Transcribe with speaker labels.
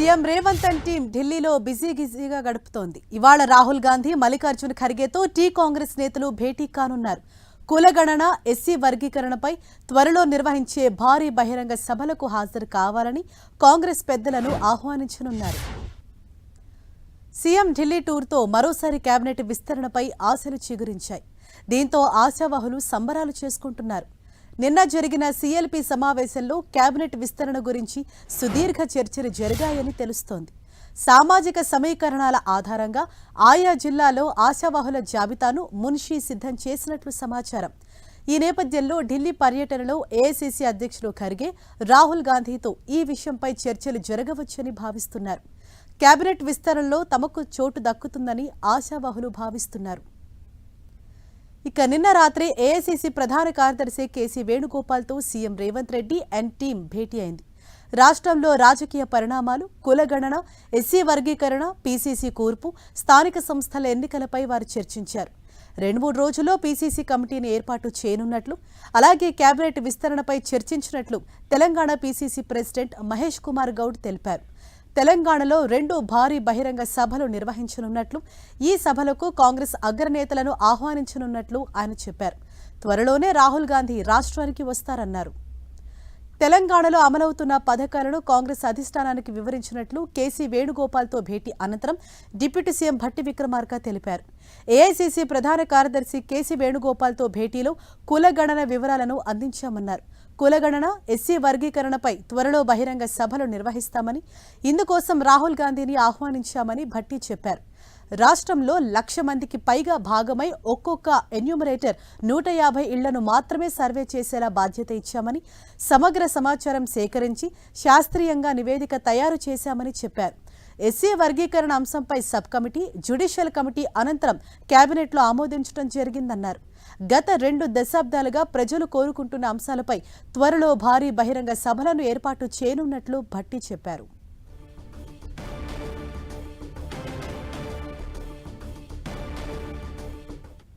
Speaker 1: CM Revanth team ఢిల్లీలో బిజీగా గడుపుతోంది. ఇవాళ రాహుల్ గాంధీ, మల్లికార్జున ఖర్గేతో టీ కాంగ్రెస్ నేతలు భేటీ కానున్నారు. కులగణన, ఎస్సీ వర్గీకరణపై త్వరలో నిర్వహించే భారీ బహిరంగ సభలకు హాజరు కావాలని కాంగ్రెస్ పెద్దలను ఆహ్వానించనున్నారు. సీఎం ఢిల్లీ టూర్తో మరోసారి కేబినెట్ విస్తరణపై ఆశలు చిగురించాయి. దీంతో ఆశావహులు సంబరాలు చేసుకుంటున్నారు. నిన్న జరిగిన సీఎల్పీ సమావేశంలో కేబినెట్ విస్తరణ గురించి సుదీర్ఘ చర్చలు జరిగాయని తెలుస్తోంది. సామాజిక సమీకరణాల ఆధారంగా ఆయా జిల్లాలో ఆశావహుల జాబితాను మున్షీ సిద్ధం చేసినట్లు సమాచారం. ఈ నేపథ్యంలో ఢిల్లీ పర్యటనలో ఏఐసీసీ అధ్యక్షుడు ఖర్గే, రాహుల్ గాంధీతో ఈ విషయంపై చర్చలు జరగవచ్చని భావిస్తున్నారు. కేబినెట్ విస్తరణలో తమకు చోటు దక్కుతుందని ఆశావహులు భావిస్తున్నారు. ఇక నిన్న రాత్రి ఏఐసీసీ ప్రధాన కార్యదర్శి కేసీ వేణుగోపాల్తో CM Revanth Reddy and team భేటీ అయింది. రాష్ట్రంలో రాజకీయ పరిణామాలు, కులగణన, ఎస్సీ వర్గీకరణ, పీసీసీ కూర్పు, స్థానిక సంస్థల ఎన్నికలపై వారు చర్చించారు. 2-3 రోజుల్లో పీసీసీ కమిటీని ఏర్పాటు చేయనున్నట్లు, అలాగే కేబినెట్ విస్తరణపై చర్చించినట్లు తెలంగాణ పీసీసీ ప్రెసిడెంట్ మహేష్ కుమార్ గౌడ్ తెలిపారు. తెలంగాణలో 2 భారీ బహిరంగ సభలు నిర్వహించనున్నట్లు, ఈ సభలకు కాంగ్రెస్ అగ్రనేతలను ఆహ్వానించనున్నట్లు ఆయన చెప్పారు. త్వరలోనే రాహుల్ గాంధీ రాష్ట్రానికి వస్తారన్నారు. తెలంగాణలో అమలవుతున్న పథకాలను కాంగ్రెస్ అధిష్టానానికి వివరించినట్లు కేసీ వేణుగోపాల్తో భేటీ అనంతరం డిప్యూటీ సీఎం భట్టి విక్రమార్క తెలిపారు. ఏఐసీసీ ప్రధాన కార్యదర్శి కేసీ వేణుగోపాల్తో భేటీలో కులగణన వివరాలను అందించామన్నారు. కులగణన, ఎస్సీ వర్గీకరణపై త్వరలో బహిరంగ సభలు నిర్వహిస్తామని, ఇందుకోసం రాహుల్ గాంధీని ఆహ్వానించామని భట్టి చెప్పారు. రాష్ట్రంలో 1,00,000 మందికి పైగా భాగమై ఒక్కొక్క ఎన్యూమరేటర్ 150 ఇళ్లను మాత్రమే సర్వే చేసేలా బాధ్యత ఇచ్చామని, సమగ్ర సమాచారం సేకరించి శాస్త్రీయంగా నివేదిక తయారు చేశామని చెప్పారు. ఎస్సీ వర్గీకరణ అంశంపై సబ్ కమిటీ, జ్యుడిషియల్ కమిటీ అనంతరం కేబినెట్లో ఆమోదించడం జరిగిందన్నారు. గత 2 దశాబ్దాలుగా ప్రజలు కోరుకుంటున్న అంశాలపై త్వరలో భారీ బహిరంగ సభలను ఏర్పాటు చేయనున్నట్లు భట్టి చెప్పారు.